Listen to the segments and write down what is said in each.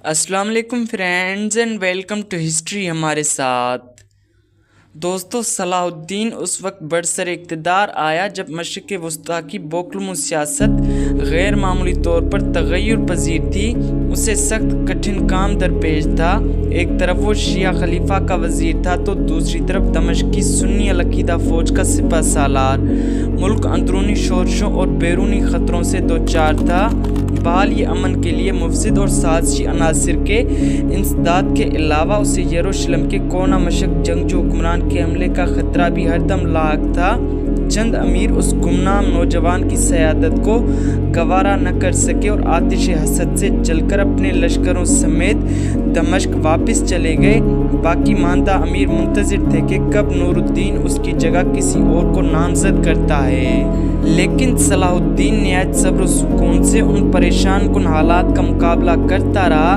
السلام علیکم friends and welcome to history ہمارے ساتھ۔ دوستو، صلاح الدین اس وقت برسر اقتدار آیا جب مشرق وسطیٰ کی بوکلم سیاست غیر معمولی طور پر تغیر پذیر تھی۔ اسے سخت کٹھن کام درپیش تھا۔ ایک طرف وہ شیعہ خلیفہ کا وزیر تھا تو دوسری طرف دمشق کی سنی العقیدہ فوج کا سپہ سالار۔ ملک اندرونی شورشوں اور بیرونی خطروں سے دوچار تھا۔ بہرحال یہ امن کے لیے مفسد اور سازشی عناصر کے انسداد کے علاوہ اسے یروشلم کے کونا مشق جنگجو حکمران کے حملے کا خطرہ بھی ہر دم لاحق تھا۔ چند امیر اس گمنام نوجوان کی سیادت کو گوارا نہ کر سکے اور آتش حسد سے جل کر اپنے لشکروں سمیت دمشق واپس چلے گئے۔ باقی ماندہ امیر منتظر تھے کہ کب نور الدین اس کی جگہ کسی اور کو نامزد کرتا ہے، لیکن صلاح الدین نہایت صبر و سکون سے ان پریشان کن حالات کا مقابلہ کرتا رہا۔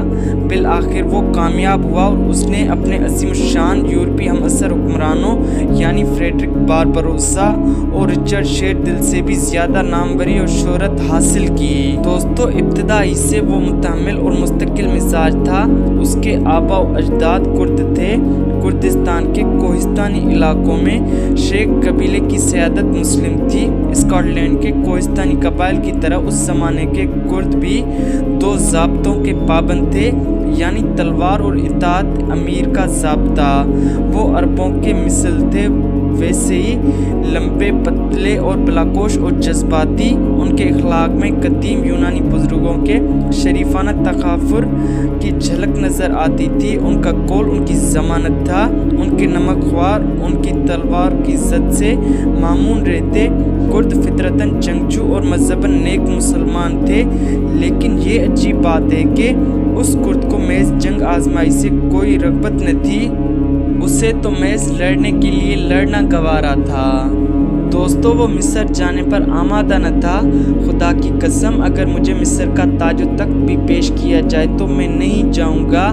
بالآخر وہ کامیاب ہوا اور اس نے اپنے عظیم الشان یورپی ہم عصر حکمرانوں یعنی فریڈرک باربروسا اور رچرڈ شیر دل سے بھی زیادہ ناموری اور شہرت حاصل کی۔ دوستو، ابتدا ہی سے وہ متحمل اور مستقل مزاج تھا۔ اس کے آباء و اجداد کرد تھے۔ کردستان کے کوہستانی علاقوں میں شیخ قبیلے کی سیادت مسلم تھی۔ اسکاٹ لینڈ کے کوہستانی قبائل کی طرح اس زمانے کے کرد بھی دو ضابطوں کے پابند تھے، یعنی تلوار اور اطاعت امیر کا ضابطہ۔ وہ عربوں کے مثل تھے، ویسے ہی لمبے پتلے اور بلاکوش اور جذباتی۔ ان کے اخلاق میں قدیم یونانی بزرگوں کے شریفانہ تکافر کی جھلک نظر آتی تھی۔ ان کا قول ان کی ضمانت تھا۔ ان کے نمک خوار، ان کی تلوار کی عزت سے مامون رہتے۔ کرد فطرتاً جنگجو اور مذہباً نیک مسلمان تھے، لیکن یہ عجیب بات ہے کہ اس کرد کو محض جنگ آزمائی سے کوئی رغبت نہ تھی۔ اسے تو محض لڑنے کے لیے لڑنا گوارا تھا۔ دوستو، وہ مصر جانے پر آمادہ نہ تھا۔ خدا کی قسم، اگر مجھے مصر کا تاج و تخت بھی پیش کیا جائے تو میں نہیں جاؤں گا۔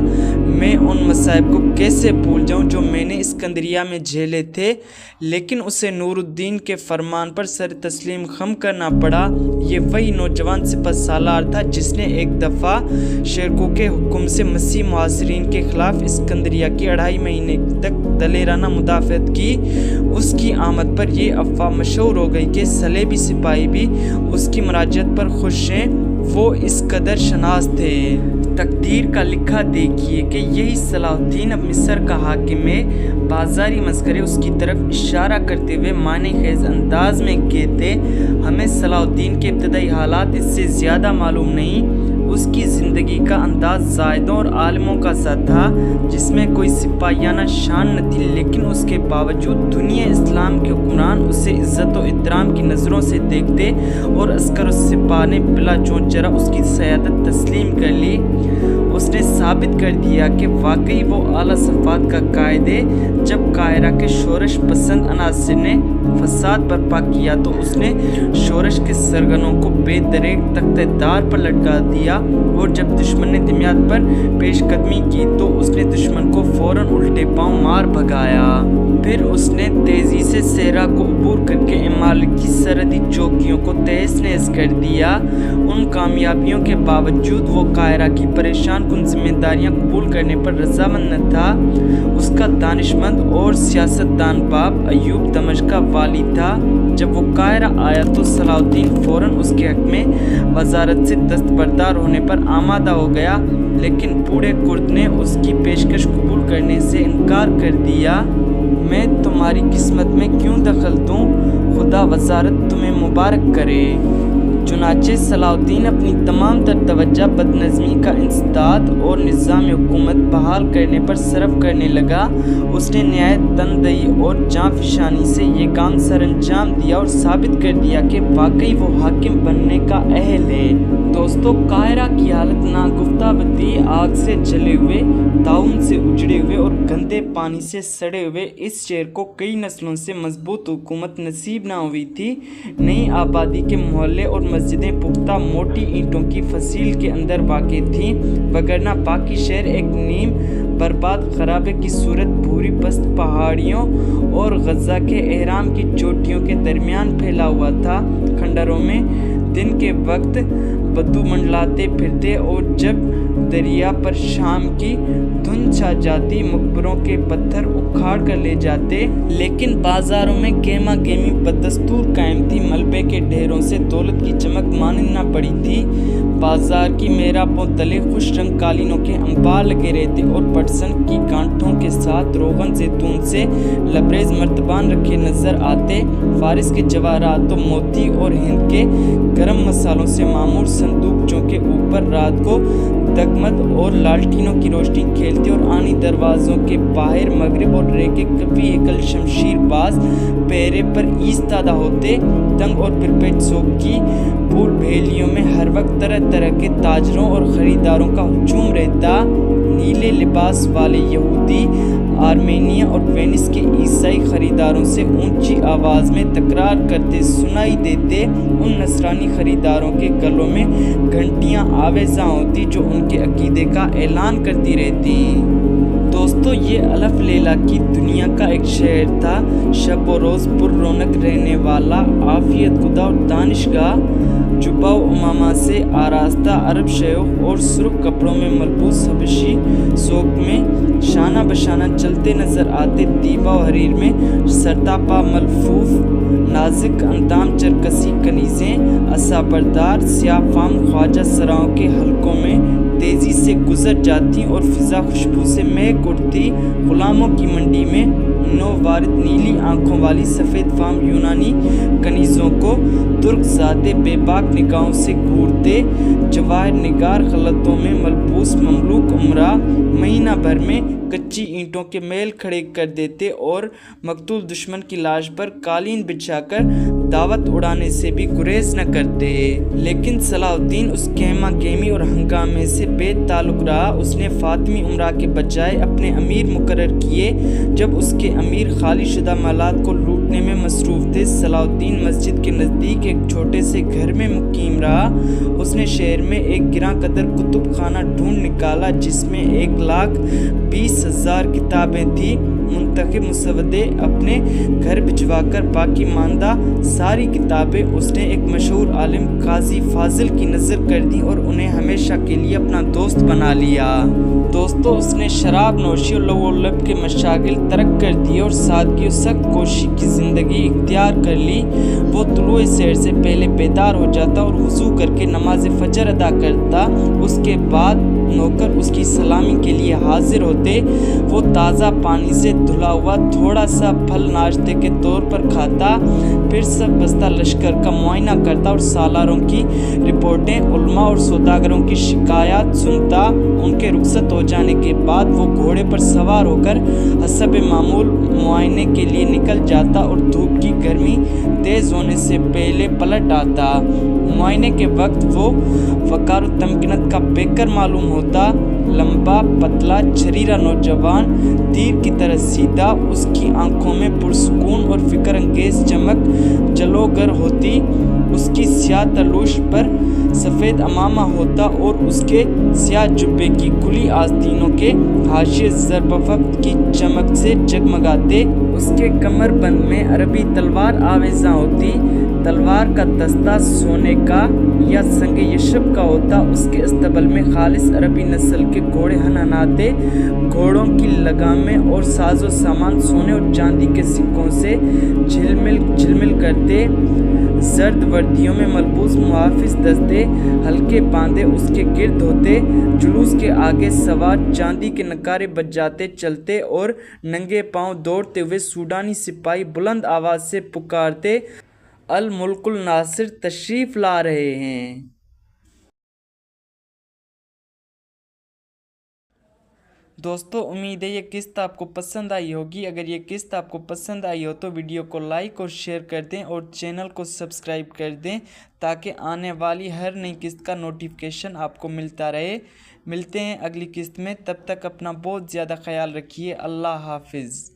میں ان مصائب کو کیسے بھول جاؤں جو میں نے اسکندریہ میں جھیلے تھے۔ لیکن اسے نور الدین کے فرمان پر سر تسلیم خم کرنا پڑا۔ یہ وہی نوجوان سپہ سالار تھا جس نے ایک دفعہ شیرکو کے حکم سے مسیح محاصرین کے خلاف اسکندریہ کی 2.5 مہینے تک دلیرانہ مدافعت کی۔ اس کی آمد پر یہ افواہ مشہور ہو گئی کہ صلیبی سپاہی بھی اس کی مراجعت پر خوش ہیں۔ وہ اس قدر شناس تھے۔ تقدیر کا لکھا دیکھیے کہ یہی صلاح الدین اب مصر کا حاکم ہے۔ بازاری مسخرے اس کی طرف اشارہ کرتے ہوئے معنی خیز انداز میں کہتے، ہمیں صلاح الدین کے ابتدائی حالات اس سے زیادہ معلوم نہیں۔ اس کی زندگی کا انداز زاہدوں اور عالموں کا سا تھا، جس میں کوئی سپاہیانہ شان نہ تھی، لیکن اس کے باوجود دنیا اسلام کے حکمران اسے عزت و احترام کی نظروں سے دیکھتے اور عسکر و سپاہ نے بلا چونچرا اس کی سیادت تسلیم کر لی۔ اس نے ثابت کر دیا کہ واقعی وہ اعلیٰ صفات کا قائد ہے۔ جب قاہرہ کے شورش پسند عناصر نے فساد برپا کیا تو اس نے شورش کے سرگنوں کو بے دریغ تختہ دار پر لٹکا دیا، اور جب دشمن نے دمیات پر پیش قدمی کی تو اس نے دشمن کو فوراً الٹے پاؤں مار بھگایا۔ پھر اس نے تیزی سے صحرا کو عبور کر کے ممالک کی سرحدی چوکیوں کو تہس نہس کر دیا۔ ان کامیابیوں کے باوجود وہ قاہرہ کی پریشان کن ذمہ داریاں قبول کرنے پر رضامند نہ تھا۔ اس کا دانشمند اور سیاست دان باپ ایوب دمشق کا والی تھا۔ جب وہ قاہرہ آیا تو صلاح الدین فوراً اس کے حق میں وزارت سے دستبردار ہونے پر آمادہ ہو گیا، لیکن بوڑھے کرد نے اس کی پیشکش قبول کرنے سے انکار کر دیا۔ میں تمہاری قسمت میں کیوں دخل دوں؟ خدا وزارت تمہیں مبارک کرے۔ چنانچہ صلاح الدین اپنی تمام تر توجہ بدنظمی کا انسداد اور نظام حکومت بحال کرنے پر صرف کرنے لگا۔ اس نے نہایت تندہی اور جاں فشانی سے یہ کام سر انجام دیا اور ثابت کر دیا کہ واقعی وہ حاکم بننے کا اہل ہے۔ دوستو، قاہرہ کی حالت ناگفتہ بتھی۔ آگ سے جلے ہوئے، طاعون سے اجڑے ہوئے اور گندے پانی سے سڑے ہوئے اس شہر کو کئی نسلوں سے مضبوط حکومت نصیب نہ ہوئی تھی۔ نئی آبادی کے محلے اور مسجدیں پختہ موٹی اینٹوں کی فصیل کے اندر واقع تھیں، وگرنہ باقی شہر ایک نیم برباد خرابے کی صورت بھوری پست پہاڑیوں اور غزہ کے اہرام کی چوٹیوں کے درمیان پھیلا ہوا تھا۔ کھنڈروں میں دن کے وقت بدو منڈلاتے پھرتے اور جب دریا پر شام کی دھند چھا جاتی، مقبروں کے پتھر اکھاڑ کر لے جاتے، لیکن بازاروں میں گہما گہمی بدستور قائم تھی۔ ملبے کے ڈھیروں سے دولت کی چمک مانند نہ پڑی تھی۔ بازار کی محرابوں تلے خوش رنگ قالینوں کے انبار لگے رہتے اور پٹسن کی گانٹھوں کے ساتھ روغن زیتون سے لبریز مرتبان رکھے نظر آتے۔ فارس کے جواہرات و موتی اور ہند کے گرم مسالوں سے معمور صندوقچوں کے اوپر رات کو دگمگ اور لالٹینوں کی روشنی کھیلتی، اور آنی دروازوں کے باہر مغرب اور ریگے کبھی ایکل شمشیر باز پہرے پر ایستادہ ہوتے۔ تنگ اور پرپیٹ سوق کی پھول بھیلیوں میں ہر وقت طرح طرح کے تاجروں اور خریداروں کا ہجوم رہتا۔ نیلے لباس والے یہودی آرمینیا اور وینس کے عیسائی خریداروں سے اونچی آواز میں تکرار کرتے سنائی دیتے۔ ان نصرانی خریداروں کے گلوں میں گھنٹیاں آویزاں ہوتی جو ان کے عقیدے کا اعلان کرتی رہتی۔ دوستو، یہ الف لیلہ کی دنیا کا ایک شہر تھا، شب و روز پر رونق رہنے والا، عافیت گدا اور دانشگاہ، جبہ و عمامہ سے آراستہ عرب شیوخ اور سرخ کپڑوں میں ملبوس حبشی سوق میں شانہ بشانہ چلتے نظر آتے۔ دیبا و حریر میں سرتاپا ملفوف نازک اندام چرکسی کنیزیں عصا بردار سیاہ فام خواجہ سراؤں کے حلقوں میں تیزی سے گزر جاتی اور فضا خوشبو سے مہک اٹھتی۔ غلاموں کی منڈی میں نو وارد نیلی آنکھوں والی سفید فام یونانی کنیزوں کو ترک زادے بے باک نگاہوں سے گھورتے۔ جواہر نگار غلطوں میں ملبوس مملوک عمرا مہینہ بھر میں کچی اینٹوں کے محل کھڑے کر دیتے اور مقتول دشمن کی لاش پر قالین بچھا کر دعوت اڑانے سے بھی گریز نہ کرتے۔ لیکن صلاح الدین اس گہما گہمی اور ہنگامے سے بے تعلق رہا۔ اس نے فاطمی عمرا کے بجائے اپنے امیر مقرر کیے۔ جب اس کے امیر خالی شدہ محلات کو لوٹنے میں مصروف تھے، صلاح الدین مسجد کے نزدیک ایک چھوٹے سے گھر میں مقیم رہا۔ اس نے شہر میں ایک گراں قدر کتب خانہ ڈھونڈ نکالا جس میں 1,20,000 کتابیں تھیں۔ منتخب مسودے اپنے گھر بھجوا کر باقی ماندہ ساری کتابیں اس نے ایک مشہور عالم قاضی فاضل کی نظر کر دیں اور انہیں ہمیشہ کے لیے اپنا دوست بنا لیا۔ دوستو، اس نے شراب نوشی اور لو و لب کے مشاغل ترک کر دیے اور سادگی و سخت کوشی کی زندگی اختیار کر لی۔ وہ طلوع سحر سے پہلے بیدار ہو جاتا اور وضو کر کے نماز فجر ادا کرتا۔ اس کے بعد نوکر اس کی سلامی کے لیے حاضر ہوتے۔ وہ تازہ پانی سے دھلا ہوا تھوڑا سا پھل ناشتے کے طور پر کھاتا، پھر سب بستہ لشکر کا معائنہ کرتا اور سالاروں کی رپورٹیں، علماء اور سوداگروں کی شکایات سنتا۔ ان کے رخصت ہو جانے کے بعد وہ گھوڑے پر سوار ہو کر حسب معمول معائنے کے لیے نکل جاتا اور دھوپ کی گرمی تیز ہونے سے پہلے پلٹ آتا۔ معائنے کے وقت وہ وقار و تمکنت کا پیکر معلوم ہوتا۔ لمبا پتلا چھریرا نوجوان، تیر کی طرح سیدھا، اس کی آنکھوں میں پرسکون اور فکر انگیز چمک جلوگر ہوتی۔ اس کی سیاہ تلوش پر سفید عمامہ ہوتا اور اس کے سیاہ جبے کی کھلی آستینوں کے حاشیے ضرب وقت کی چمک سے جگمگاتے۔ اس کے کمر بند میں عربی تلوار آویزاں ہوتی۔ تلوار کا دستہ سونے کا یا سنگ یشب کا ہوتا۔ اس کے استبل میں خالص عربی نسل کے گھوڑے ہنہناتے۔ گھوڑوں کی لگامیں اور ساز و سامان سونے اور چاندی کے سکوں سے جھلمل کرتے۔ زرد وردیوں میں ملبوس محافظ دستے ہلکے باندھے اس کے گرد ہوتے۔ جلوس کے آگے سوار چاندی کے نگارے بجاتے چلتے اور ننگے پاؤں دوڑتے ہوئے سوڈانی سپاہی بلند آواز سے پکارتے، الملک الناصر تشریف لا رہے ہیں۔ دوستو، امید ہے یہ قسط آپ کو پسند آئی ہوگی۔ اگر یہ قسط آپ کو پسند آئی ہو تو ویڈیو کو لائک اور شیئر کر دیں اور چینل کو سبسکرائب کر دیں تاکہ آنے والی ہر نئی قسط کا نوٹیفیکیشن آپ کو ملتا رہے۔ ملتے ہیں اگلی قسط میں، تب تک اپنا بہت زیادہ خیال رکھیے۔ اللہ حافظ۔